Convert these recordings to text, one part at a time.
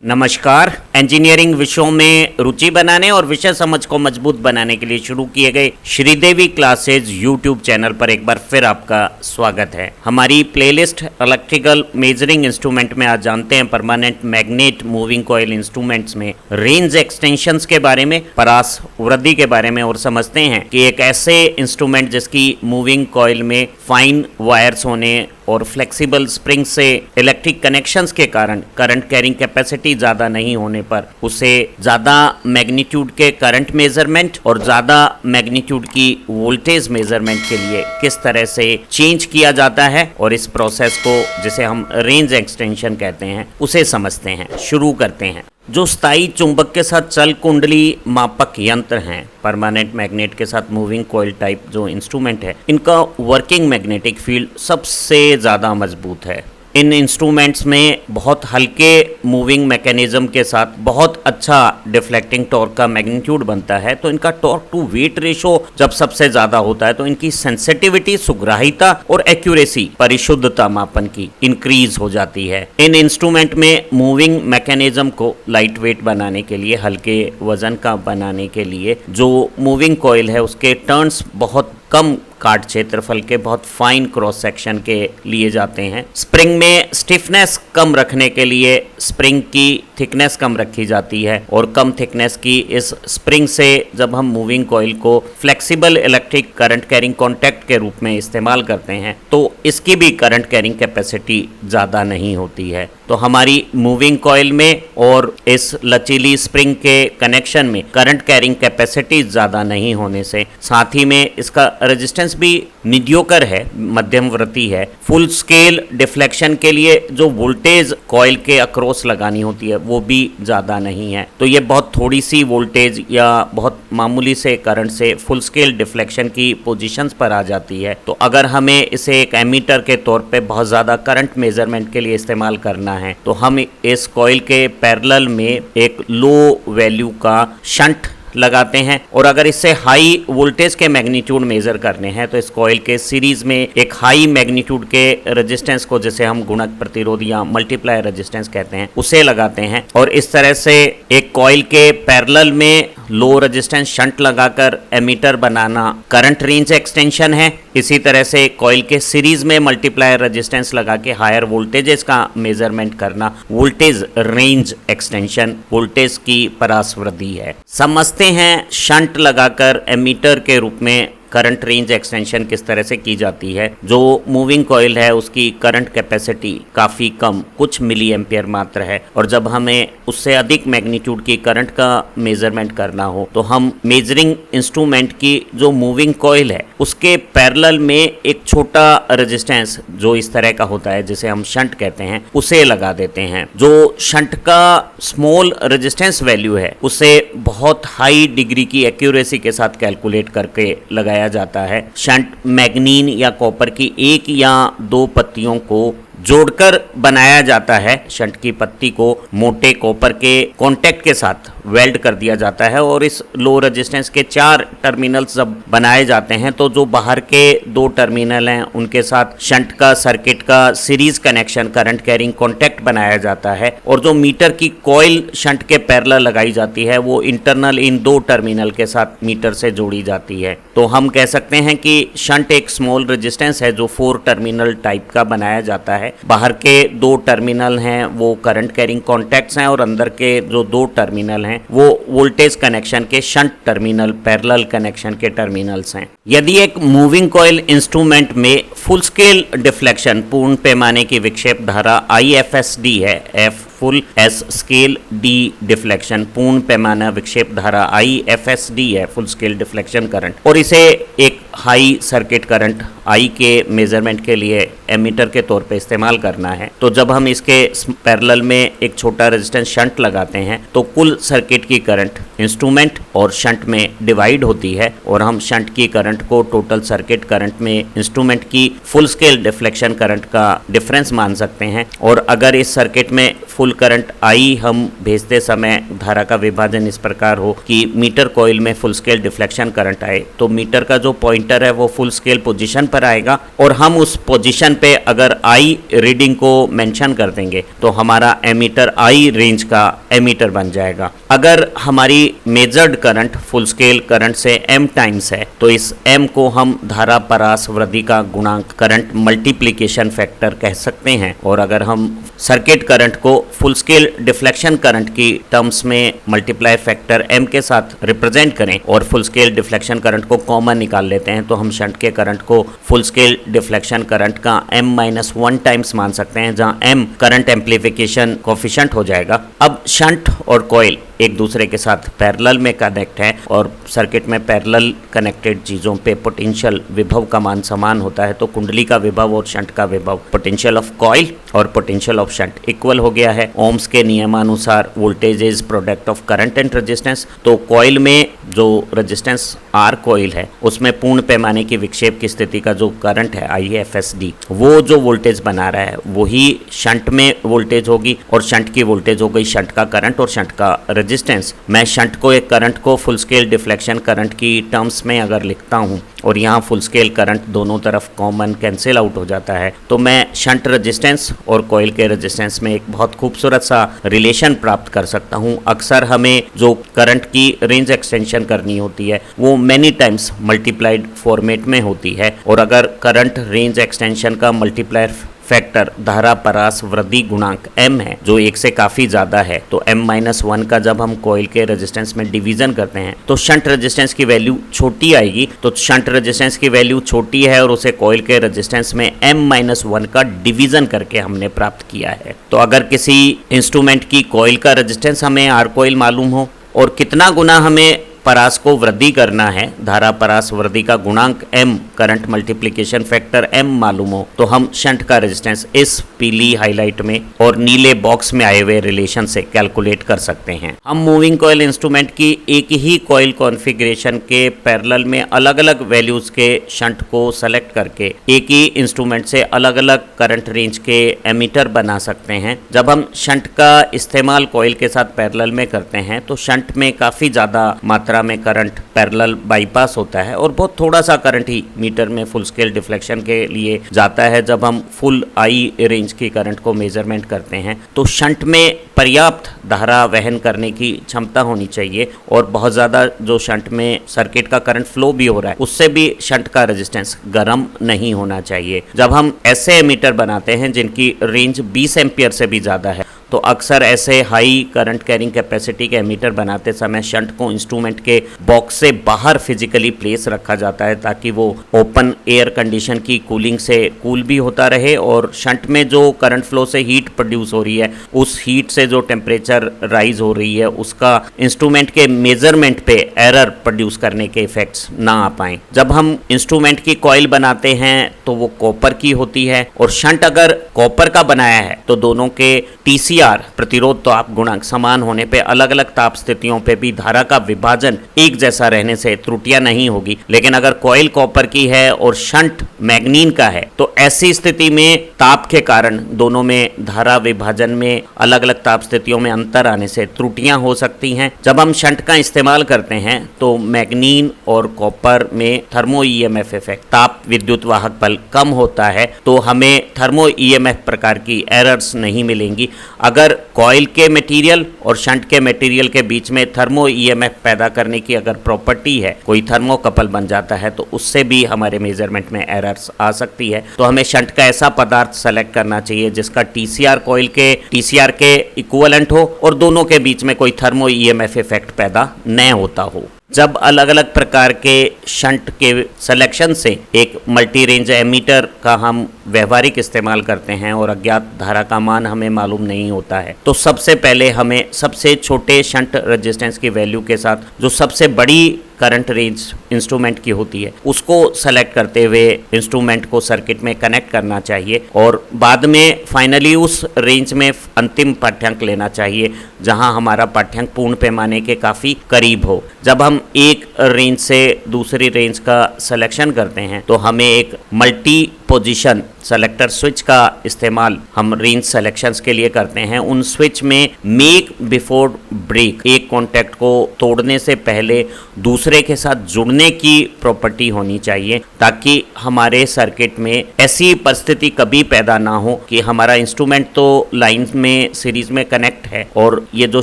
नमस्कार। इंजीनियरिंग विषयों में रुचि बनाने और विषय समझ को मजबूत बनाने के लिए शुरू किए गए श्रीदेवी क्लासेज यूट्यूब चैनल पर एक बार फिर आपका स्वागत है। हमारी प्लेलिस्ट इलेक्ट्रिकल मेजरिंग इंस्ट्रूमेंट में आज जानते हैं permanent magnet moving coil instruments में रेंज एक्सटेंशंस के बारे में, परास वृद्धि के बारे में और समझते हैं कि एक ऐसे इंस्ट्रूमेंट जिसकी मूविंग कॉइल में फाइन वायर्स होने और फ्लेक्सिबल स्प्रिंग से इलेक्ट्रिक कनेक्शंस के कारण करंट कैरिंग कैपेसिटी ज़्यादा नहीं होने पर उसे ज़्यादा मैग्नीट्यूड के करंट मेजरमेंट और ज़्यादा मैग्नीट्यूड की वोल्टेज मेजरमेंट के लिए किस तरह से चेंज किया जाता है और इस प्रोसेस को जिसे हम रेंज एक्सटेंशन कहते हैं उसे समझते हैं। शुरू करते हैं। जो स्थायी चुंबक के साथ चल कुंडली मापक यंत्र हैं, परमानेंट मैग्नेट के साथ मूविंग कॉइल टाइप जो इंस्ट्रूमेंट है, इनका वर्किंग मैग्नेटिक फील्ड सबसे ज़्यादा मजबूत है। इन इंस्ट्रूमेंट्स में बहुत हल्के मूविंग मैकेनिज्म के साथ बहुत अच्छा डिफ्लेक्टिंग टॉर्क का मैग्नीट्यूड बनता है। तो इनका टॉर्क टू वेट रेशो जब सबसे ज़्यादा होता है तो इनकी सेंसिटिविटी, सुग्राहिता और एक्यूरेसी, परिशुद्धता मापन की इंक्रीज हो जाती है। इन इंस्ट्रूमेंट में मूविंग मैकेनिज्म को लाइट वेट बनाने के लिए, हल्के वजन का बनाने के लिए जो मूविंग कॉइल है उसके टर्न्स बहुत कम काट क्षेत्रफल के, बहुत फाइन क्रॉस सेक्शन के लिए जाते हैं। स्प्रिंग में स्टिफनेस कम रखने के लिए स्प्रिंग की थिकनेस कम रखी जाती है और कम थिकनेस की इस स्प्रिंग से जब हम मूविंग कॉइल को flexible electric current carrying contact के रूप में इस्तेमाल करते हैं तो इसकी भी करंट कैरिंग कैपेसिटी ज़्यादा नहीं होती है। तो हमारी मूविंग कॉइल में और इस लचीली स्प्रिंग के कनेक्शन में करंट कैरिंग कैपेसिटी ज़्यादा नहीं होने से साथ ही में इसका रेजिस्टेंस भी मीडियोकर है, मध्यमवर्ती है। फुल स्केल डिफ्लेक्शन के लिए जो वोल्टेज कॉइल के अक्रॉस लगानी होती है वो भी ज़्यादा नहीं है। तो ये बहुत थोड़ी सी वोल्टेज या बहुत मामूली से करंट से फुल स्केल डिफ्लेक्शन की पोजीशंस पर आ जाती है। तो अगर हमें इसे एक एमीटर के तौर पे बहुत ज़्यादा करंट मेजरमेंट के लिए इस्तेमाल करना है तो हम इस कॉइल के पैरेलल में एक लो वैल्यू का शंट लगाते हैं और अगर इससे हाई वोल्टेज के मैग्नीट्यूड मेजर करने हैं तो इस कॉइल के सीरीज में एक हाई मैग्नीट्यूड के रेजिस्टेंस को, जिसे हम गुणक प्रतिरोध या मल्टीप्लाई रेजिस्टेंस कहते हैं, उसे लगाते हैं और इस तरह से एक कॉइल के पैरेलल में लो रेजिस्टेंस शंट लगाकर एमीटर बनाना करंट रेंज एक्सटेंशन है। इसी तरह से कॉइल के सीरीज में मल्टीप्लाई रेजिस्टेंस लगा के हायर वोल्टेजेस का मेजरमेंट करना वोल्टेज रेंज एक्सटेंशन, वोल्टेज की परासवृद्धि है। समझते हैं शंट लगाकर एमीटर के रूप में करंट रेंज एक्सटेंशन किस तरह से की जाती है। जो मूविंग कॉइल है उसकी करंट कैपेसिटी काफ़ी कम, कुछ मिली एम्पियर मात्र है और जब हमें उससे अधिक मैग्नीट्यूड की करंट का मेजरमेंट करना हो तो हम मेजरिंग इंस्ट्रूमेंट की जो मूविंग कॉइल है उसके पैरेलल में एक छोटा रेजिस्टेंस जो इस तरह का होता है, जिसे हम शंट कहते हैं, उसे लगा देते हैं। जो शंट का स्मॉल रेजिस्टेंस वैल्यू है उसे बहुत हाई डिग्री की एक्यूरेसी के साथ कैलकुलेट करके लगाया जाता है। शंट मैग्नीन या कॉपर की एक या दो पत्तियों को जोड़कर बनाया जाता है। शंट की पत्ती को मोटे कॉपर के कांटेक्ट के साथ वेल्ड कर दिया जाता है और इस लो रेजिस्टेंस के 4 टर्मिनल्स जब बनाए जाते हैं तो जो बाहर के 2 टर्मिनल हैं उनके साथ शंट का सर्किट का series connection, current carrying contact बनाया जाता है और जो मीटर की कॉइल शंट के पैरेलल लगाई जाती है वो इंटरनल इन 2 टर्मिनल के साथ मीटर से जोड़ी जाती है। तो हम कह सकते हैं कि शंट एक स्मॉल रेजिस्टेंस है जो 4 टर्मिनल टाइप का बनाया जाता है। बाहर के 2 टर्मिनल हैं वो करंट कैरिंग कॉन्टैक्ट्स हैं और अंदर के जो 2 टर्मिनल हैं वो वोल्टेज कनेक्शन के शंट टर्मिनल, पैरेलल कनेक्शन के टर्मिनल्स हैं। यदि एक मूविंग कॉइल इंस्ट्रूमेंट में फुल स्केल डिफ्लेक्शन, पूर्ण पैमाने की विक्षेप धारा IFSD है, F full S scale, D deflection, पूर्ण पैमाना विक्षेप धारा IFSD है, फुल स्केल डिफ्लेक्शन करंट, और इसे एक हाई सर्किट करंट I के मेजरमेंट के लिए एमीटर के तौर पे इस्तेमाल करना है। तो जब हम इसके पैरेलल में एक छोटा रेजिस्टेंस शंट लगाते हैं तो कुल सर्किट की करंट इंस्ट्रूमेंट और शंट में डिवाइड होती है और हम शंट की करंट को टोटल सर्किट करंट में इंस्ट्रूमेंट की फुल स्केल डिफ्लेक्शन करंट का डिफरेंस मान सकते हैं। और अगर इस सर्किट में फुल करंट I हम भेजते समय धारा का विभाजन इस प्रकार हो कि मीटर कॉइल में फुल स्केल डिफ्लेक्शन करंट आए तो मीटर का जो जो पॉइंटर है वो फुल स्केल पोजीशन पर आएगा और हम उस पोजीशन पे अगर आई रीडिंग को मेंशन कर देंगे तो हमारा एमीटर आई रेंज का एमीटर बन जाएगा। अगर हमारी measured current full scale current से m टाइम्स है तो इस m को हम धारा परास वृद्धि का गुणांक करंट मल्टीप्लिकेशन फैक्टर कह सकते हैं। और अगर हम सर्किट करंट को फुल स्केल डिफ्लेक्शन करंट की टर्म्स में मल्टीप्लाई फैक्टर m के साथ रिप्रेजेंट करें और फुल स्केल डिफ्लेक्शन करंट को कॉमन निकाल लेते हैं तो हम शंट के करंट को फुल स्केल डिफ्लेक्शन करंट का m-1 टाइम्स मान सकते हैं, जहां m करंट एम्प्लीफिकेशन कोफिशिएंट हो जाएगा। अब शंट और कॉइल एक दूसरे के साथ पैरेलल में कनेक्ट है और सर्किट में पैरेलल कनेक्टेड चीज़ों पे पोटेंशियल विभव का मान समान होता है तो कुंडली का विभव और शंट का विभव, पोटेंशियल ऑफ कॉइल और पोटेंशियल ऑफ शंट इक्वल हो गया है। ओम्स के नियमानुसार voltage is product of current and resistance. तो कॉइल में जो रेजिस्टेंस आर कॉइल है उसमें पूर्ण पैमाने की विक्षेप की स्थिति का जो करंट है IFSD, वो जो वोल्टेज बना रहा है वही शंट में वोल्टेज होगी और शंट की वोल्टेज हो गई शंट का करंट और शंट का रेजिस्टेंस। मैं शंट को एक करंट को फुल स्केल डिफ्लेक्शन करंट की टर्म्स में अगर लिखता हूं और यहाँ फुल स्केल करंट दोनों तरफ कॉमन कैंसिल आउट हो जाता है तो मैं शंट रेजिस्टेंस और कॉइल के रेजिस्टेंस में एक बहुत खूबसूरत सा रिलेशन प्राप्त कर सकता हूँ। अक्सर हमें जो करंट की रेंज एक्सटेंशन करनी होती है वो मैनी टाइम्स मल्टीप्लाइड फॉर्मेट में होती है और अगर करंट रेंज एक्सटेंशन का मल्टीप्लायर फैक्टर धारा परास वृद्धि गुणांक m है जो 1 से काफी ज्यादा है तो m-1 का जब हम कॉइल के रेजिस्टेंस में डिवीजन करते हैं तो शंट रेजिस्टेंस की वैल्यू छोटी आएगी। तो शंट रेजिस्टेंस की वैल्यू छोटी है और उसे कॉइल के रेजिस्टेंस में m-1 का डिवीजन करके हमने प्राप्त किया है। तो अगर किसी इंस्ट्रूमेंट की कॉइल का रेजिस्टेंस हमें आर कॉइल मालूम हो और कितना गुना हमें परास को वृद्धि करना है, धारा परास वृद्धि का गुणांक m current multiplication factor m मालूम हो तो हम शंट का रेजिस्टेंस इस पीली हाईलाइट में और नीले बॉक्स में आए हुए रिलेशन से कैलकुलेट कर सकते हैं। हम मूविंग कॉइल इंस्ट्रूमेंट की एक ही कॉइल कॉन्फ़िगरेशन के पैरेलल में अलग अलग वैल्यूज के शंट को सेलेक्ट करके एक ही इंस्ट्रूमेंट से अलग अलग करंट रेंज के एमीटर बना सकते हैं। जब हम शंट का इस्तेमाल कॉइल के साथ पैरेलल में करते हैं तो शंट में काफ़ी ज़्यादा मात्रा में करंट पैरेलल बाईपास होता है और बहुत थोड़ा सा करंट ही मीटर में फुल स्केल डिफ्लेक्शन के लिए जाता है। जब हम फुल आई रेंज की करंट को मेजरमेंट करते हैं तो शंट में पर्याप्त धारा वहन करने की क्षमता होनी चाहिए और बहुत ज़्यादा जो शंट में सर्किट का करंट फ्लो भी हो रहा है उससे भी शंट का रेजिस्टेंस गर्म नहीं होना चाहिए। जब हम ऐसे एमीटर बनाते हैं जिनकी रेंज 20 एम्पियर से भी ज़्यादा है तो अक्सर ऐसे हाई करंट कैरिंग कैपेसिटी के एमीटर बनाते समय शंट को इंस्ट्रूमेंट के बॉक्स से बाहर फिजिकली प्लेस रखा जाता है ताकि वो ओपन एयर कंडीशन की कूलिंग से कूल भी होता रहे और शंट में जो करंट फ्लो से हीट प्रोड्यूस हो रही है उस हीट से जो टेम्परेचर राइज हो रही है उसका इंस्ट्रूमेंट के मेजरमेंट पे एरर प्रोड्यूस करने के इफेक्ट्स ना आ पाए। जब हम इंस्ट्रूमेंट की कॉइल बनाते हैं तो वो कॉपर की होती है और शंट अगर कॉपर का बनाया है तो दोनों के TCR प्रतिरोध ताप गुणांक समान होने पे अलग अलग ताप स्थितियों पे भी धारा का विभाजन एक जैसा रहने से त्रुटियां नहीं होगी। लेकिन अगर कॉइल कॉपर की है और शंट मैग्नीन का है तो ऐसी स्थिति में ताप के कारण दोनों में धारा विभाजन में अलग अलग ताप स्थितियों में अंतर आने से त्रुटियां हो सकती हैं। जब हम शंट का इस्तेमाल करते हैं तो मैग्नीन और कॉपर में थर्मो EMF इफेक्ट ताप विद्युत वाहक बल कम होता है तो हमें थर्मो EMF प्रकार की एरर्स नहीं मिलेंगी। अगर कॉइल के मटेरियल और शंट के मटेरियल के बीच में थर्मो EMF पैदा करने की अगर प्रॉपर्टी है, कोई थर्मोकपल बन जाता है तो उससे भी हमारे मेजरमेंट में एरर्स आ सकती है। तो हमें शंट का ऐसा पदार्थ सेलेक्ट करना चाहिए जिसका TCR कॉइल के TCR के इक्विवेलेंट हो और दोनों के बीच में कोई थर्मो EMF इफेक्ट पैदा न होता हो। जब अलग अलग प्रकार के शंट के सिलेक्शन से एक मल्टी रेंज एमीटर का हम व्यवहारिक इस्तेमाल करते हैं और अज्ञात धारा का मान हमें मालूम नहीं होता है तो सबसे पहले हमें सबसे छोटे शंट रेजिस्टेंस की वैल्यू के साथ जो सबसे बड़ी करंट रेंज इंस्ट्रूमेंट की होती है उसको सेलेक्ट करते हुए इंस्ट्रूमेंट को सर्किट में कनेक्ट करना चाहिए और बाद में फाइनली उस रेंज में अंतिम पाठ्यांक लेना चाहिए जहां हमारा पाठ्यांक पूर्ण पैमाने के काफ़ी करीब हो। जब हम एक रेंज से दूसरी रेंज का सिलेक्शन करते हैं तो हमें एक मल्टी पोजीशन सेलेक्टर स्विच का इस्तेमाल हम रेंज सेलेक्शंस के लिए करते हैं, उन स्विच में मेक बिफोर ब्रेक, एक कॉन्टैक्ट को तोड़ने से पहले दूसरे के साथ जुड़ने की प्रॉपर्टी होनी चाहिए, ताकि हमारे सर्किट में ऐसी परिस्थिति कभी पैदा ना हो कि हमारा इंस्ट्रूमेंट तो लाइन में सीरीज में कनेक्ट है और ये जो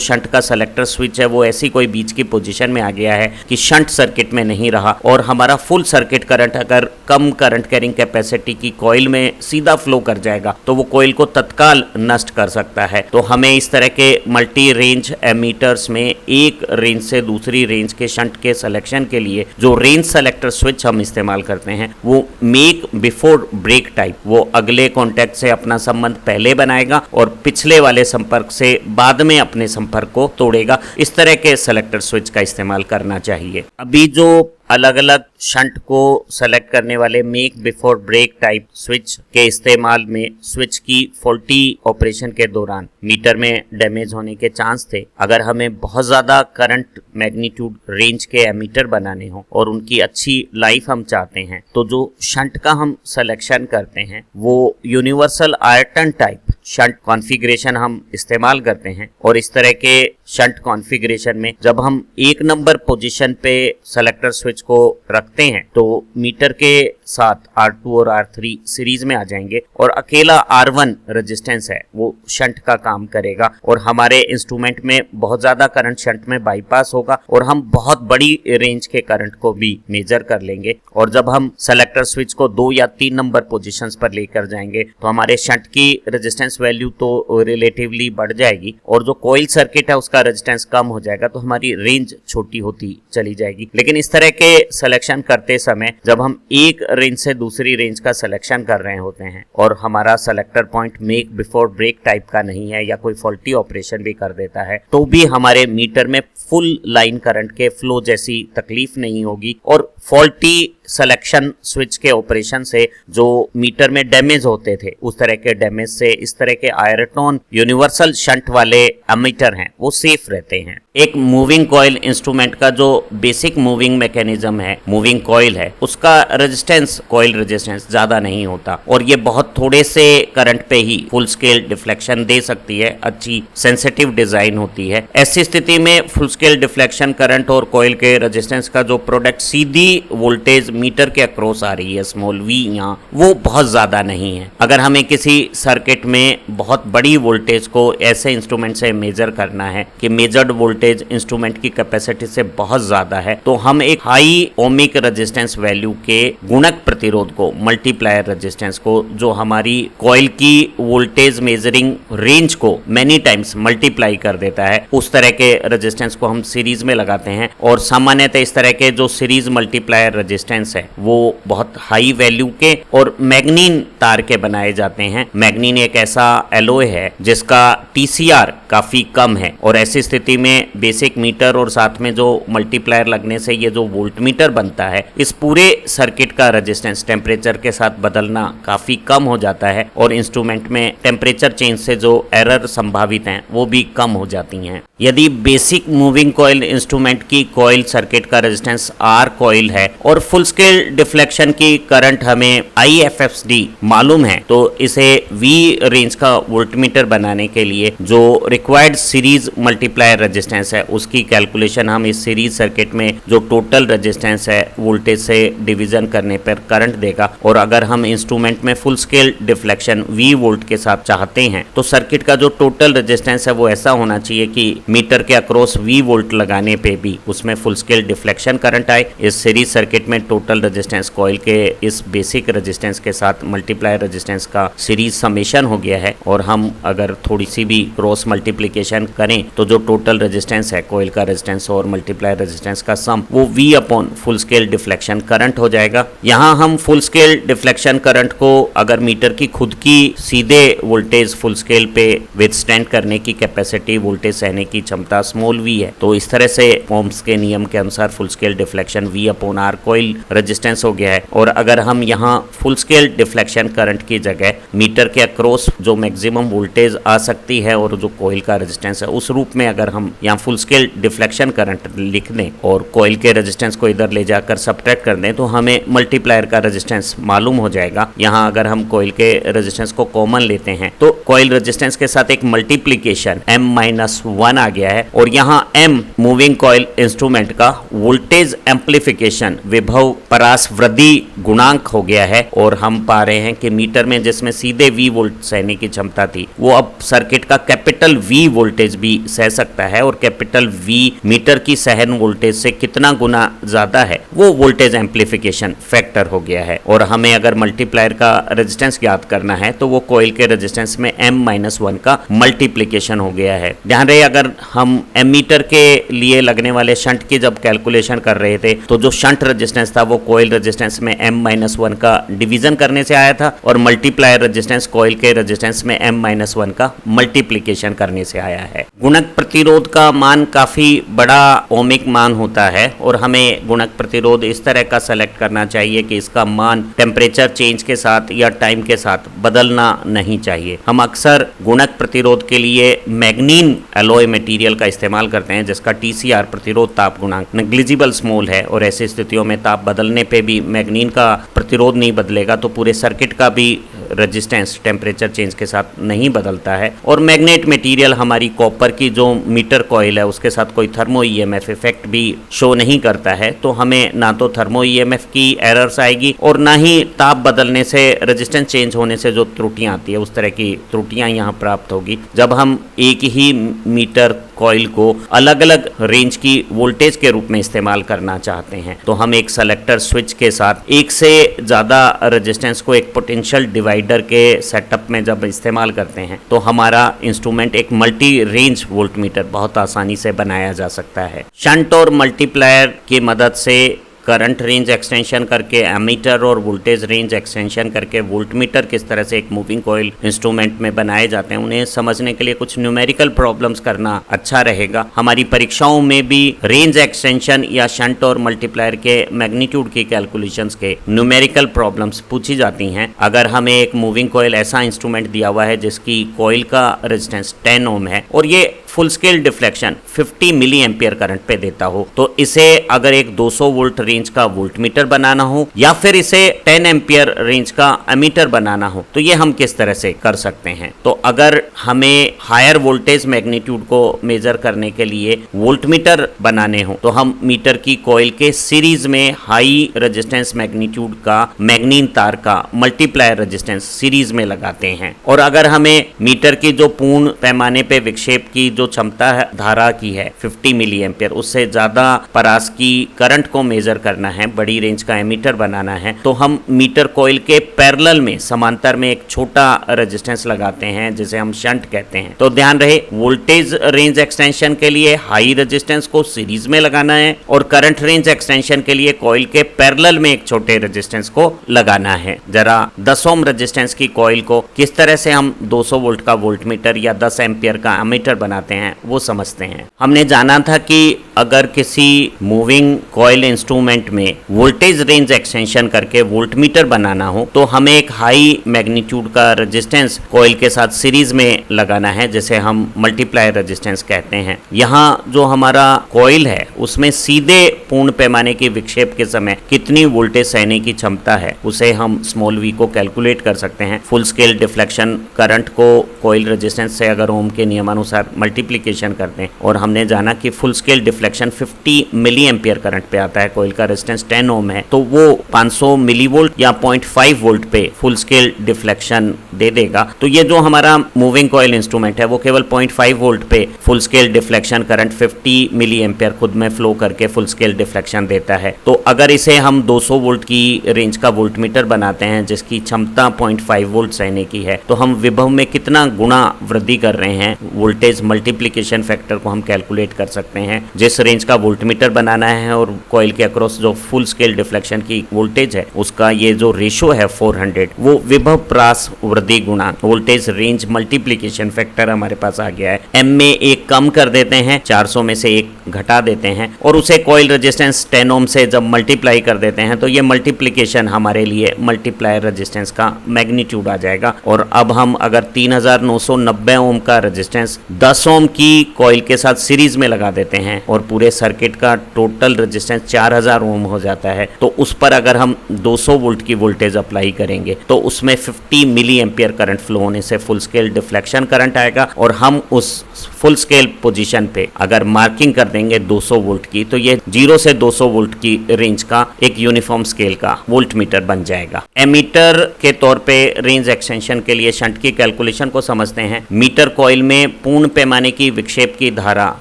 शंट का सेलेक्टर स्विच है वो ऐसी कोई बीच की पोजीशन में आ गया है कि शंट सर्किट में नहीं रहा और हमारा फुल सर्किट करंट अगर कम करंट कैरिंग कैपेसिटी की कॉइल में सीधा फ्लो कर जाएगा तो वो कॉइल को तत्काल नष्ट कर सकता है। तो हमें इस तरह के मल्टी रेंज एमीटर्स में एक रेंज से दूसरी रेंज के शंट के सिलेक्शन के लिए जो रेंज सेलेक्टर स्विच हम इस्तेमाल करते हैं वो मेक बिफोर ब्रेक टाइप, वो अगले कॉन्टैक्ट से अपना संबंध पहले बनाएगा और पिछले वाले संपर्क से बाद में अपने संपर्क को तोड़ेगा। इस तरह के सेलेक्टर स्विच का इस्तेमाल करना चाहिए। अभी जो अलग अलग शंट को सेलेक्ट करने वाले make before break type switch के इस्तेमाल में स्विच की फॉल्टी ऑपरेशन के दौरान मीटर में डैमेज होने के चांस थे। अगर हमें बहुत ज़्यादा करंट मैग्नीट्यूड रेंज के एमीटर बनाने हो और उनकी अच्छी लाइफ हम चाहते हैं तो जो शंट का हम सिलेक्शन करते हैं वो यूनिवर्सल आयरटन टाइप शंट कॉन्फ़िगरेशन हम इस्तेमाल करते हैं। और इस तरह के शंट कॉन्फ़िगरेशन में जब हम एक नंबर पोजीशन पे सेलेक्टर स्विच को रखते हैं तो मीटर के साथ R2 और R3 सीरीज में आ जाएंगे और अकेला R1 रेजिस्टेंस है वो शंट का काम करेगा और हमारे इंस्ट्रूमेंट में बहुत ज़्यादा करंट शंट में बाईपास होगा और हम बहुत बड़ी रेंज के करंट को भी मेजर कर लेंगे। और जब हम सेलेक्टर स्विच को 2 या 3 नंबर पोजीशंस पर लेकर जाएंगे तो हमारे शंट की रेजिस्टेंस वैल्यू तो रिलेटिवली बढ़ जाएगी और जो कॉइल सर्किट है उसका रेजिस्टेंस कम हो जाएगा तो हमारी रेंज छोटी होती चली जाएगी। लेकिन इस तरह के सिलेक्शन करते समय जब हम एक रेंज से दूसरी रेंज का सिलेक्शन कर रहे होते हैं और हमारा selector point make before break type का नहीं है या कोई फॉल्टी ऑपरेशन भी कर देता है तो भी हमारे मीटर में फुल लाइन करंट के फ्लो जैसी तकलीफ नहीं होगी और फॉल्टी सिलेक्शन स्विच के ऑपरेशन से जो मीटर में डैमेज होते थे उस तरह के डैमेज से इस तरह के आयरटोन यूनिवर्सल शंट वाले एमीटर हैं वो सेफ रहते हैं। एक मूविंग कॉइल इंस्ट्रूमेंट का जो बेसिक मूविंग मैकेनिज्म है, मूविंग कॉइल है, उसका रेजिस्टेंस कॉइल रेजिस्टेंस ज्यादा नहीं होता और ये बहुत थोड़े से करंट पे ही फुल स्केल डिफ्लेक्शन दे सकती है, अच्छी सेंसिटिव डिजाइन होती है। ऐसी स्थिति में फुल स्केल डिफ्लेक्शन करंट और कॉइल के रेजिस्टेंस का जो प्रोडक्ट सीधी वोल्टेज मीटर के अक्रॉस आ रही है स्मॉल वी यहाँ, वो बहुत ज्यादा नहीं है। अगर हमें किसी सर्किट में बहुत बड़ी वोल्टेज को ऐसे इंस्ट्रूमेंट से मेजर करना है कि मेजर्ड वोल्टेज इंस्ट्रूमेंट की कैपेसिटी से बहुत ज्यादा है तो हम एक हाई ओमिक रेजिस्टेंस वैल्यू के गुणक प्रतिरोध को, मल्टीप्लायर रेजिस्टेंस को, जो हमारी कॉइल की वोल्टेज मेजरिंग रेंज को मैनी टाइम्स मल्टीप्लाई कर देता है, उस तरह के रेजिस्टेंस को हम सीरीज में लगाते हैं। और सामान्यतः इस तरह के जो सीरीज मल्टीप्लायर रेजिस्टेंस है वो बहुत हाई वैल्यू के और मैग्नीन तार के बनाए जाते हैं। मैग्नीन एक ऐसा एलॉय है जिसका TCR काफी कम है और ऐसी स्थिति में बेसिक मीटर और साथ में जो मल्टीप्लायर लगने से ये जो वोल्ट मीटर बनता है इस पूरे सर्किट का रेजिस्टेंस टेम्परेचर के साथ बदलना काफी कम हो जाता है और इंस्ट्रूमेंट में टेम्परेचर चेंज से जो एरर संभावित हैं वो भी कम हो जाती हैं। यदि बेसिक मूविंग कॉइल इंस्ट्रूमेंट की कॉइल सर्किट का रेजिस्टेंस R कॉइल है और फुल स्केल डिफ्लेक्शन की करंट हमें IFFD मालूम है तो इसे V रेंज का वोल्टमीटर बनाने के लिए जो रिक्वायर्ड सीरीज मल्टीप्लायर रेजिस्टेंस है उसकी कैलकुलेशन हम इस सीरीज सर्किट में जो टोटल रेजिस्टेंस है वोल्टेज से डिवीजन करने पर करंट देगा। और अगर हम इंस्ट्रूमेंट में full scale deflection V volt के साथ चाहते हैं तो सर्किट का जो टोटल रेजिस्टेंस है वो ऐसा होना चाहिए कि मीटर के अक्रॉस V वोल्ट लगाने पे भी उसमें फुल स्केल डिफ्लेक्शन करंट आए। इस सीरीज सर्किट में टोटल रेजिस्टेंस कॉइल के इस बेसिक रेजिस्टेंस के साथ मल्टीप्लायर रेजिस्टेंस का सीरीज समेशन हो गया है और हम अगर थोड़ी सी भी क्रॉस मल्टीप्लिकेशन करें तो जो टोटल रेजिस्टेंस है कॉइल का रेजिस्टेंस और मल्टीप्लायर रेजिस्टेंस का सम वो V upon full scale deflection current हो जाएगा। यहाँ हम फुल स्केल डिफ्लेक्शन करंट को अगर मीटर की खुद की सीधे वोल्टेज फुल स्केल पे विथस्टैंड करने की कैपेसिटी, वोल्टेज सहने की क्षमता स्मॉल v है तो इस तरह से ओम्स के नियम के अनुसार full scale deflection V upon R coil resistance हो गया है। और अगर हम यहाँ फुल स्केल डिफ्लेक्शन करंट की जगह मीटर के अक्रॉस जो मैक्सिमम वोल्टेज आ सकती है और जो कॉइल का रेजिस्टेंस है उस रूप में अगर हम यहाँ फुल स्केल डिफ्लेक्शन करंट लिख दें और कॉइल के रेजिस्टेंस को इधर ले जाकर सब्ट्रैक्ट कर दें तो हमें मल्टीप्लायर का रेजिस्टेंस मालूम हो जाएगा। यहाँ अगर हम कॉइल के रेजिस्टेंस को कॉमन लेते हैं तो कॉइल रेजिस्टेंस के साथ एक मल्टीप्लिकेशन M-1 आ गया है और यहाँ M मूविंग कॉइल इंस्ट्रूमेंट का वोल्टेज एम्प्लीफिकेशन विभव परास वृद्धि गुणांक हो गया है और हम पा रहे हैं कि मीटर में जिसमें सीधे V वोल्ट सहने की क्षमता थी वो अब सर्किट का कैपिटल V वोल्टेज भी सह सकता है और कैपिटल V मीटर की सहन वोल्टेज से कितना गुना ज्यादा है वो वोल्टेज एम्प्लीफिकेशन फैक्टर हो गया है। और हमें अगर मल्टीप्लायर का रेजिस्टेंस ज्ञात करना है तो वो कॉइल के रेजिस्टेंस में M-1 का मल्टीप्लिकेशन हो गया है। ध्यान रहे अगर हम एमीटर के लिए लगने वाले शंट की जब कैलकुलेशन कर रहे थे तो जो शंट रेजिस्टेंस था वो कॉइल रेजिस्टेंस में M-1 का डिवीजन करने से आया था और मल्टीप्लायर रेजिस्टेंस कॉइल के रेजिस्टेंस में M-1 का मल्टीप्लिकेशन करने से आया है। गुणक प्रतिरोध का मान काफी बड़ा ओमिक मान होता है और हमें गुणक प्रतिरोध इस तरह का सेलेक्ट करना चाहिए कि इसका मान टेम्परेचर चेंज के साथ या टाइम के साथ बदलना नहीं चाहिए। हम अक्सर गुणक प्रतिरोध के लिए मैग्नीन एलॉय मटेरियल का इस्तेमाल करते हैं जिसका TCR प्रतिरोध ताप गुणांक नेग्लिजिबल स्मॉल है और ऐसी स्थितियों में ताप बदलने पे भी मैग्नीन का प्रतिरोध नहीं बदलेगा तो पूरे सर्किट का भी रेजिस्टेंस टेम्परेचर चेंज के साथ नहीं बदलता है। और मैग्नेट मटेरियल हमारी कॉपर की जो मीटर कॉइल है उसके साथ कोई थर्मो EMF इफेक्ट भी शो नहीं करता है तो हमें ना तो थर्मो EMF की एरर्स आएगी और ना ही ताप बदलने से रेजिस्टेंस चेंज होने से जो त्रुटियां आती है उस तरह की त्रुटियां यहाँ प्राप्त होगी। जब हम एक ही मीटर कॉइल को अलग अलग रेंज की वोल्टेज के रूप में इस्तेमाल करना चाहते हैं तो हम एक सेलेक्टर स्विच के साथ एक से ज़्यादा रेजिस्टेंस को एक पोटेंशियल डिवाइडर के सेटअप में जब इस्तेमाल करते हैं तो हमारा इंस्ट्रूमेंट एक मल्टी रेंज वोल्टमीटर बहुत आसानी से बनाया जा सकता है। शंट और मल्टीप्लायर की मदद से करंट रेंज एक्सटेंशन करके एमीटर और वोल्टेज रेंज एक्सटेंशन करके वोल्टमीटर किस तरह से एक मूविंग कॉइल इंस्ट्रूमेंट में बनाए जाते हैं उन्हें समझने के लिए कुछ न्यूमेरिकल प्रॉब्लम्स करना अच्छा रहेगा। हमारी परीक्षाओं में भी रेंज एक्सटेंशन या शंट और मल्टीप्लायर के मैग्नीट्यूड की कैलकुलेशंस के न्यूमेरिकल प्रॉब्लम्स पूछी जाती हैं। अगर हमें एक मूविंग कॉइल ऐसा इंस्ट्रूमेंट दिया हुआ है जिसकी कॉइल का रेजिस्टेंस 10 ओम है और ये full scale deflection 50 milli ampere current पे देता हो तो इसे अगर एक 200 वोल्ट रेंज का वोल्टमीटर बनाना हो या फिर इसे 10 एम्पियर रेंज का एमीटर बनाना हो तो ये हम किस तरह से कर सकते हैं। तो अगर हमें हायर वोल्टेज मैग्नीट्यूड को मेजर करने के लिए वोल्टमीटर बनाने हो तो हम मीटर की कॉइल के सीरीज में हाई रेजिस्टेंस मैग्नीट्यूड का मैग्नीन तार का मल्टीप्लायर रेजिस्टेंस सीरीज में लगाते हैं। और अगर हमें मीटर की जो पूर्ण पैमाने पे विक्षेप की जो क्षमता है धारा की है 50 मिली एम्पियर उससे ज्यादा परास की करंट को मेजर करना है, बड़ी रेंज का एमीटर बनाना है तो हम मीटर कॉइल के पैरेलल में समांतर में एक छोटा रेजिस्टेंस लगाते हैं जिसे हम शंट कहते हैं। तो ध्यान रहे वोल्टेज रेंज एक्सटेंशन के लिए हाई रेजिस्टेंस को सीरीज में लगाना है और करंट रेंज एक्सटेंशन के लिए कॉइल के पैरेलल में एक छोटे रेजिस्टेंस को लगाना है। जरा 10 ओम रेजिस्टेंस की कॉइल को किस तरह से हम 200 वोल्ट का वोल्टमीटर या 10 एम्पियर का एमीटर बनाते हैं वो समझते हैं। हमने जाना था कि अगर किसी मूविंग कॉइल इंस्ट्रूमेंट में वोल्टेज रेंज एक्सटेंशन करके वोल्टमीटर बनाना हो तो हमें एक हाई मैग्नीट्यूड का रेजिस्टेंस कॉइल के साथ सीरीज में लगाना है जिसे हम मल्टीप्लायर रेजिस्टेंस कहते हैं। यहाँ जो हमारा कॉइल है उसमें सीधे पूर्ण पैमाने के विक्षेप के समय कितनी वोल्टेज सहने की क्षमता है उसे हम स्मॉल v को कैलकुलेट कर सकते हैं। फुल स्केल डिफ्लेक्शन करंट को कॉइल रेजिस्टेंस से अगर ओम के नियमानुसार मल्टीप्लिकेशन करते हैं और हमने जाना कि full scale deflection 50 milli ampere current पे आता है, कॉइल का रेजिस्टेंस 10 ओम है तो वो 500 मिली वोल्ट या 0.5 वोल्ट पे फुल स्केल डिफ्लेक्शन दे देगा। तो ये जो हमारा मूविंग कॉइल इंस्ट्रूमेंट है वो केवल 0.5 वोल्ट पे full scale deflection current 50 milli ampere खुद में फ्लो करके फुल स्केल डिफ्लेक्शन देता है। तो अगर इसे हम 200 वोल्ट की रेंज का वोल्टमीटर बनाते हैं जिसकी क्षमता 0.5 वोल्ट सहने की है तो हम विभव में कितना गुना वृद्धि कर रहे हैं वोल्टेज मल्टीप्लिकेशन फैक्टर को हम कैलकुलेट कर सकते हैं। जिस इस रेंज का वोल्टमीटर बनाना है और कॉइल के अक्रॉस जो फुल स्केल डिफ्लेक्शन की वोल्टेज है उसका ये जो रेशो है 400, वो विभव प्रास वृद्धि गुणांक वोल्टेज रेंज मल्टीप्लीकेशन फैक्टर हमारे पास आ गया है। एम में एक कम कर देते हैं, 400 में से एक घटा देते हैं और उसे कॉइल रेजिस्टेंस 10 ओम से जब मल्टीप्लाई कर देते हैं तो ये मल्टीप्लीकेशन हमारे लिए मल्टीप्लायर रेजिस्टेंस का मैग्नीट्यूड आ जाएगा। और अब हम अगर 3990 ओम का रेजिस्टेंस 10 ओम की कॉइल के साथ सीरीज में लगा देते हैं और पूरे सर्किट का टोटल रेजिस्टेंस 4000 ओम हो जाता है, तो उस पर अगर हम 200 वोल्ट की वोल्टेज अप्लाई करेंगे तो उसमें 50 मिली एम्पियर करंट फ्लो होने से फुल स्केल डिफ्लेक्शन करंट आएगा और हम उस फुल स्केल पोजीशन पे अगर मार्किंग कर देंगे 200 वोल्ट की तो ये 0 से 200 वोल्ट की रेंज का एक यूनिफॉर्म स्केल का वोल्ट मीटर बन जाएगा। एमीटर के तौर पे रेंज एक्सटेंशन के लिए शंट की कैलकुलेशन को समझते हैं। मीटर कॉइल में पूर्ण पैमाने की विक्षेप की धारा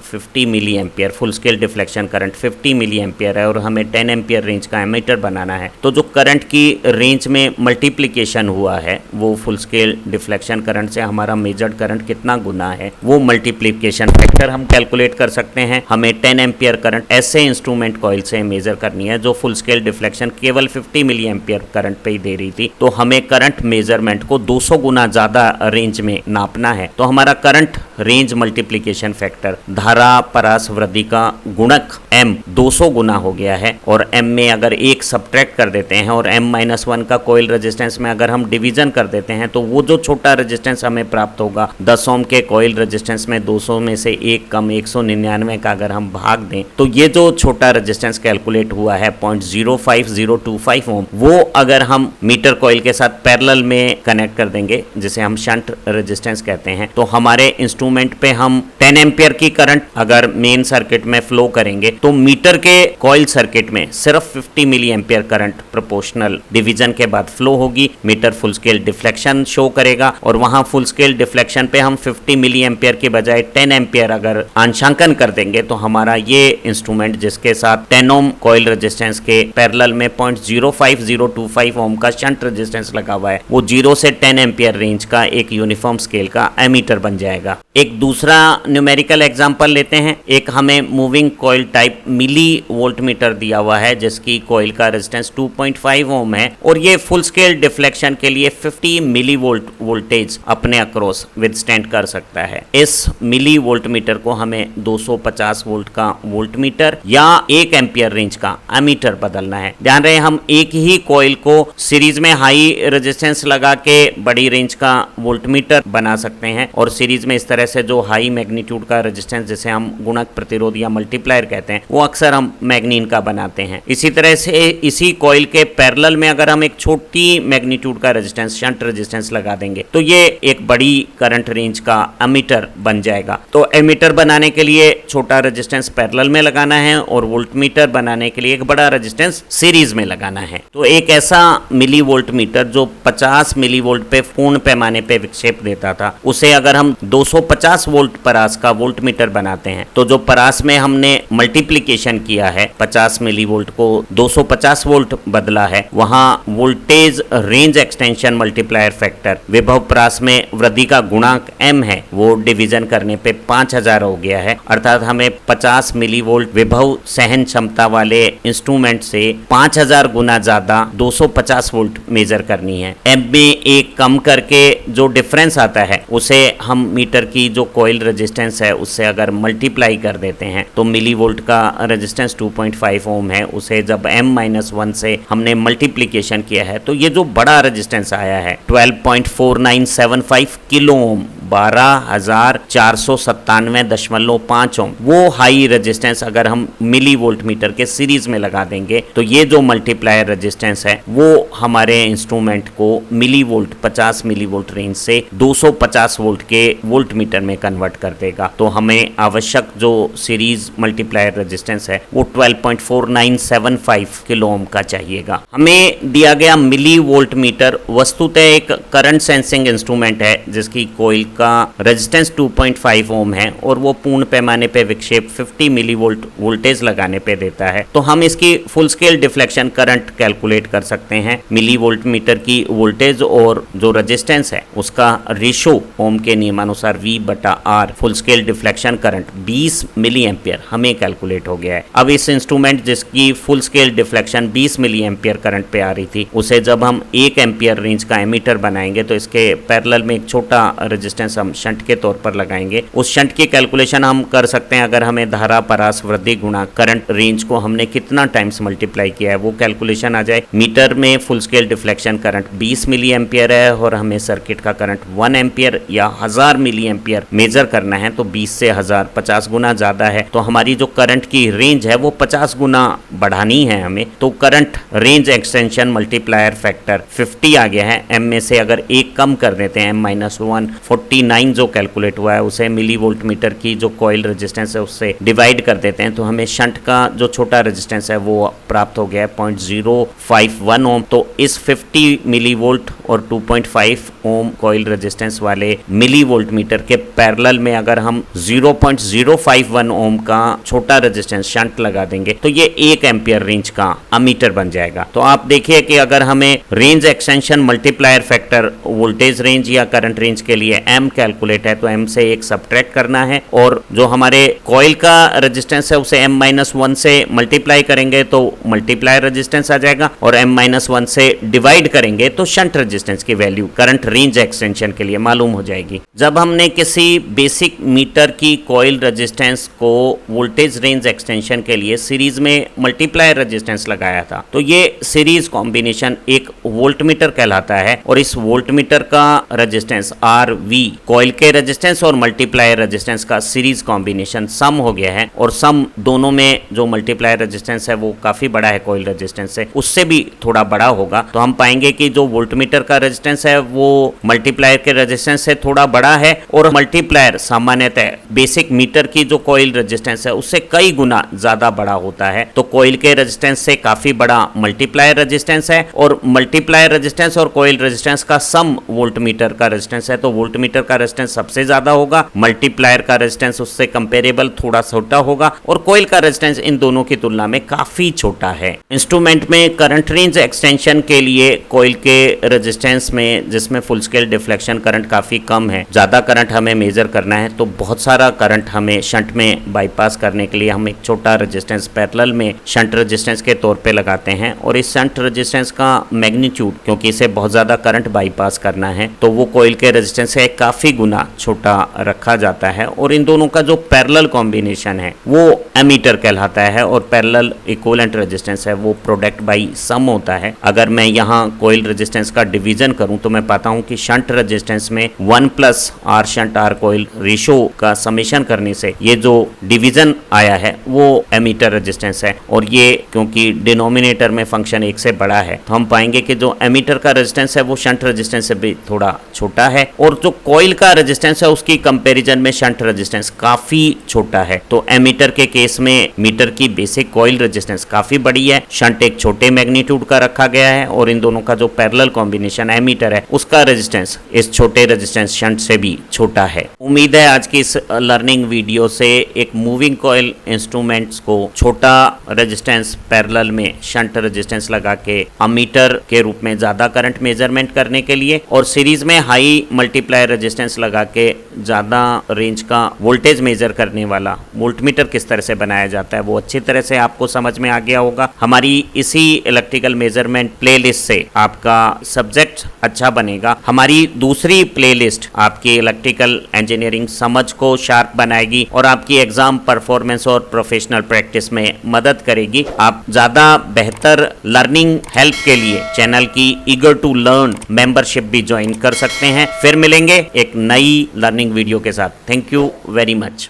50 milli ampere, full scale deflection current 50 milli ampere है और हमें 10 एम्पियर रेंज का एमीटर बनाना है। तो जो करंट की रेंज में मल्टीप्लीकेशन हुआ है वो फुल स्केल डिफ्लेक्शन करंट से हमारा मेजर्ड करंट कितना गुना है वो मल्टीप्लीकेशन फैक्टर हम कैलकुलेट कर सकते हैं। हमें 10 एम्पियर करंट ऐसे इंस्ट्रूमेंट कॉइल से मेजर करनी है जो फुल स्केल डिफ्लेक्शन केवल 50 मिली एम्पियर करंट पे ही दे रही थी, तो हमें करंट मेजरमेंट को 200 गुना ज्यादा रेंज में नापना है। तो हमारा करंट रेंज मल्टीप्लीकेशन फैक्टर धारा परास वृद्धि का गुणक m 200 गुना हो गया है और m में अगर एक सब्ट्रैक्ट कर देते हैं और m-1 का कॉइल रेजिस्टेंस में अगर हम डिवीजन कर देते हैं तो वो जो छोटा रेजिस्टेंस हमें प्राप्त होगा 10 ओम के कॉइल रेजिस्टेंस में 200 में से एक कम 199 का अगर हम भाग दें तो ये जो छोटा रेजिस्टेंस कैलकुलेट हुआ है 0.05025 ओम, वो अगर हम मीटर कॉइल के साथ पैरेलल में कनेक्ट कर देंगे जिसे हम शंट रेजिस्टेंस कहते हैं, तो हमारे इंस्ट्रूमेंट पे हम 10 एम्पियर की करंट अगर मेन सर्किट में फ्लो करेंगे तो मीटर के कॉइल सर्किट में सिर्फ 50 milli ampere current proportional division के बाद फ्लो होगी। Meter full scale deflection show करेगा और वहां फुल स्केल डिफ्लेक्शन पे हम 50 मिली एम्पियर की बजाय 10 एम्पियर अगर अंशांकन कर देंगे तो हमारा ये इंस्ट्रूमेंट जिसके साथ 10 ओम कॉइल रेजिस्टेंस के पैरेलल में 0.05025 ओम का शंट रेजिस्टेंस लगा हुआ है वो 0 से 10 एम्पियर रेंज का एक यूनिफॉर्म स्केल का एमीटर बन जाएगा। एक दूसरा न्यूमेरिकल एग्जांपल लेते हैं। एक हमें moving coil type milli volt meter दिया हुआ है जिसकी कॉइल का रेजिस्टेंस 2.5 ओम है और ये फुल स्केल डिफ्लेक्शन के लिए 50 मिली वोल्ट वोल्टेज अपने अक्रॉस विदस्टैंड कर सकता है। इस मिली वोल्ट मीटर को हमें 250 वोल्ट का वोल्ट मीटर या 1 एम्पियर रेंज का एमीटर बदलना है। ध्यान रहे हम एक ही कॉइल को सीरीज में हाई रेजिस्टेंस लगा के बड़ी रेंज का वोल्ट मीटर बना सकते हैं और सीरीज में इस तरह से जो हाई मैग्नीट्यूड का रेजिस्टेंस जिसे हम गुणक प्रतिरोध या मल्टीप्लायर कहते हैं वो अक्सर हम मैग्नीन का बनाते हैं। इसी तरह से इसी कॉइल के पैरेलल में अगर हम एक छोटी मैग्नीट्यूड का रेजिस्टेंस शंट रेजिस्टेंस लगा देंगे तो ये एक बड़ी करंट रेंज का एमीटर बन जाएगा। तो एमीटर बनाने के लिए छोटा रेजिस्टेंस पैरेलल में लगाना है और वोल्टमीटर बनाने के लिए एक बड़ा रेजिस्टेंस सीरीज में लगाना है। तो एक ऐसा मिली वोल्ट मीटर जो 50 मिली वोल्ट पे पूर्ण पैमाने पे विक्षेप देता था उसे अगर हम 250 वोल्ट परास का वोल्ट मीटर बनाते हैं तो जो परास में हमने मल्टीप्लीकेशन किया है 50 मिली वोल्ट को 250 वोल्ट बदला है वहां voltage range extension multiplier factor विभव परास में वृद्धि का गुणांक m है वो डिवीजन करने पे 5000 हो गया है, अर्थात हमें 50 मिली वोल्ट विभव सहन क्षमता वाले इंस्ट्रूमेंट से 5000 गुना ज्यादा 250 वोल्ट मेजर करनी है। m में एक कम करके जो डिफरेंस आता है उसे हम मीटर की जो कॉइल रेजिस्टेंस है उससे अगर मल्टीप्लाई कर देते हैं तो मिली वोल्ट का रेजिस्टेंस 2.5 ओम है उसे जब m-1 से हमने मल्टीप्लीकेशन किया है तो ये जो बड़ा रेजिस्टेंस आया है 12.4975 किलो ओम 12,497.5 ओम, वो हाई रेजिस्टेंस अगर हम मिली वोल्ट मीटर के सीरीज में लगा देंगे तो ये जो मल्टीप्लायर रेजिस्टेंस है वो हमारे इंस्ट्रूमेंट को milli volt 50 milli volt range से 250 वोल्ट के वोल्ट मीटर में कन्वर्ट कर देगा। तो हमें आवश्यक जो सीरीज मल्टीप्लायर रेजिस्टेंस है वो 12.4975 किलो ओम का चाहिएगा। हमें दिया गया मिली वोल्ट मीटर वस्तुतः एक करंट सेंसिंग इंस्ट्रूमेंट है जिसकी कॉइल का रेजिस्टेंस 2.5 ओम है और वो पूर्ण पैमाने पे विक्षेप 50 मिलीवोल्ट वोल्टेज लगाने पे देता है, तो हम इसकी full scale deflection current calculate कर सकते हैं। मिली वोल्ट मीटर की वोल्टेज और जो रेजिस्टेंस है उसका रेशो ओम के नियमानुसार V/R full scale deflection current 20 milli ampere हमें कैलकुलेट हो गया है। अब इस इंस्ट्रूमेंट जिसकी full scale deflection 20 milli ampere current पे आ रही थी, उसे जब हम 1 एम्पियर रेंज का एमीटर बनाएंगे तो इसके पैरेलल में एक छोटा रेजिस्टेंस हम शंट के तौर पर लगाएंगे। उस शंट की कैलकुलेशन हम कर सकते हैं अगर हमें धारा परास वृद्धि गुणा करंट रेंज को हमने कितना टाइम्स मल्टीप्लाई किया है वो कैलकुलेशन आ जाए। मीटर में full scale deflection current 20 milli ampere है और हमें सर्किट का करंट 1 एम्पियर या 1000 मिली एम्पियर मेजर करना है, तो 20 से 1000 50 गुना ज्यादा है, तो हमारी जो करंट की रेंज है वो 50 गुना बढ़ानी है हमें। तो current range extension multiplier factor 50 आ गया है। एम में से अगर एक कम कर देते हैं M-1 49 जो कैलकुलेट हुआ है उसे मिली वोल्ट मीटर की जो कॉइल रेजिस्टेंस है उससे डिवाइड कर देते हैं, तो हमें शंट का जो छोटा रेजिस्टेंस है वो प्राप्त हो गया है 0.051 ओम। तो इस 50 मिली वोल्ट और 2.5 ओम कॉइल रेजिस्टेंस वाले मिली वोल्ट मीटर के पैरेलल में अगर हम 0.051 ओम का छोटा रेजिस्टेंस शंट लगा देंगे तो ये 1 एम्पियर रेंज का अमीटर बन जाएगा। तो आप देखिए कि अगर हमें range extension multiplier factor voltage range या करंट रेंज के लिए M कैलकुलेट है तो M से 1 सब्ट्रैक्ट करना है और जो हमारे कॉइल का रेजिस्टेंस है उसे M-1 से मल्टीप्लाई करेंगे तो मल्टीप्लायर रेजिस्टेंस आ जाएगा और M-1 से डिवाइड करेंगे तो शंट रेजिस्टेंस की वैल्यू करंट रेंज एक्सटेंशन के लिए मालूम हो जाएगी। जब हमने किसी बेसिक मीटर की कॉइल रेजिस्टेंस को वोल्टेज रेंज एक्सटेंशन के लिए सीरीज में मल्टीप्लायर रेजिस्टेंस लगाया था तो ये सीरीज कॉम्बिनेशन एक वोल्टमीटर कहलाता है और इस वोल्टमीटर का रेजिस्टेंस RV कॉइल के रेजिस्टेंस और मल्टीप्लायर रेजिस्टेंस का सीरीज कॉम्बिनेशन सम हो गया है और सम दोनों में जो मल्टीप्लायर रेजिस्टेंस है वो काफी बड़ा है कॉइल रेजिस्टेंस से, उससे भी थोड़ा बड़ा होगा। तो हम पाएंगे कि जो वोल्टमीटर का रेजिस्टेंस है वो मल्टीप्लायर के रेजिस्टेंस से थोड़ा बड़ा है और मल्टीप्लायर सामान्यतः बेसिक मीटर की जो कॉइल रेजिस्टेंस है उससे कई गुना ज्यादा बड़ा होता है। तो कॉइल के रेजिस्टेंस से काफी बड़ा मल्टीप्लायर रेजिस्टेंस है और मल्टीप्लायर रेजिस्टेंस और कॉइल रेजिस्टेंस का सम वोल्टमीटर का रेजिस्टेंस है, तो वोल्टमीटर का रेजिस्टेंस सबसे ज्यादा होगा, मल्टीप्लायर का रेजिस्टेंस उससे कंपेरेबल थोड़ा छोटा होगा और कॉइल का रेजिस्टेंस इन दोनों की तुलना में काफी छोटा है। इंस्ट्रूमेंट में करंट रेंज एक्सटेंशन के लिए कॉइल के रेजिस्टेंस में जिसमें फुल स्केल डिफ्लेक्शन करंट काफी कम है, ज्यादा करंट हमें मेजर करना है तो बहुत सारा करंट हमें शंट में बाईपास करने के लिए हम एक छोटा रेजिस्टेंस पैरेलल में शंट रेजिस्टेंस के तौर पे लगाते हैं और इस शंट रेजिस्टेंस का मैग्नीट्यूड क्योंकि इसे बहुत ज्यादा करंट बाईपास करना है तो वो कॉइल के रेजिस्टेंस से काफी गुना छोटा रखा जाता है और इन दोनों का जो पैरेलल कॉम्बिनेशन है वो एमीटर कहलाता है और पैरेलल इक्विवेलेंट रेजिस्टेंस है वो प्रोडक्ट बाई सम होता है। अगर मैं यहाँ कॉइल रेजिस्टेंस का डिवीजन करूं तो मैं पाता हूं कि शंट रेजिस्टेंस में 1 plus R shunt R coil ratio का समेशन करने से ये जो डिवीजन आया है वो एमीटर रेजिस्टेंस है और ये क्योंकि डिनोमिनेटर में फंक्शन 1 से बड़ा है तो हम पाएंगे कि जो एमीटर का रेजिस्टेंस है वो शंट रेजिस्टेंस से भी थोड़ा छोटा है और जो कॉइल का रेजिस्टेंस है उसकी कंपैरिजन में शंट रेजिस्टेंस काफी छोटा है। तो एमीटर के केस में मीटर की बेसिक कॉइल रेजिस्टेंस काफी बड़ी है, शंट एक छोटे मैग्नीट्यूड का रखा गया है और इन दोनों का जो पैरेलल कॉम्बिनेशन एमीटर है उसका रेजिस्टेंस इस छोटे रेजिस्टेंस शंट से भी छोटा है। उम्मीद है आज की इस लर्निंग वीडियो से एक मूविंग कॉइल इंस्ट्रूमेंट्स को छोटा रेजिस्टेंस पैरेलल में शंट रेजिस्टेंस लगा के अमीटर के रूप में ज्यादा करंट मेजरमेंट करने के लिए और सीरीज में हाई मल्टीप्लायर रेजिस्टेंस लगा के ज्यादा रेंज का वोल्टेज मेजर करने वाला वोल्टमीटर किस तरह से बनाया जाता है वो अच्छी तरह से आपको समझ में आ गया होगा। हमारी इसी इलेक्ट्रिकल मेजरमेंट प्लेलिस्ट से आपका सब्जेक्ट अच्छा बनेगा। हमारी दूसरी प्लेलिस्ट आपकी इलेक्ट्रिकल इंजीनियरिंग समझ को शार्प बनाएगी और आपकी एग्जाम परफॉर्मेंस और प्रोफेशनल प्रैक्टिस में मदद करेगी। आप ज्यादा बेहतर लर्निंग हेल्प के लिए चैनल की ईगर टू लर्न मेंबरशिप भी ज्वाइन कर सकते हैं। फिर मिलेंगे एक नई लर्निंग वीडियो के साथ। Thank you very much.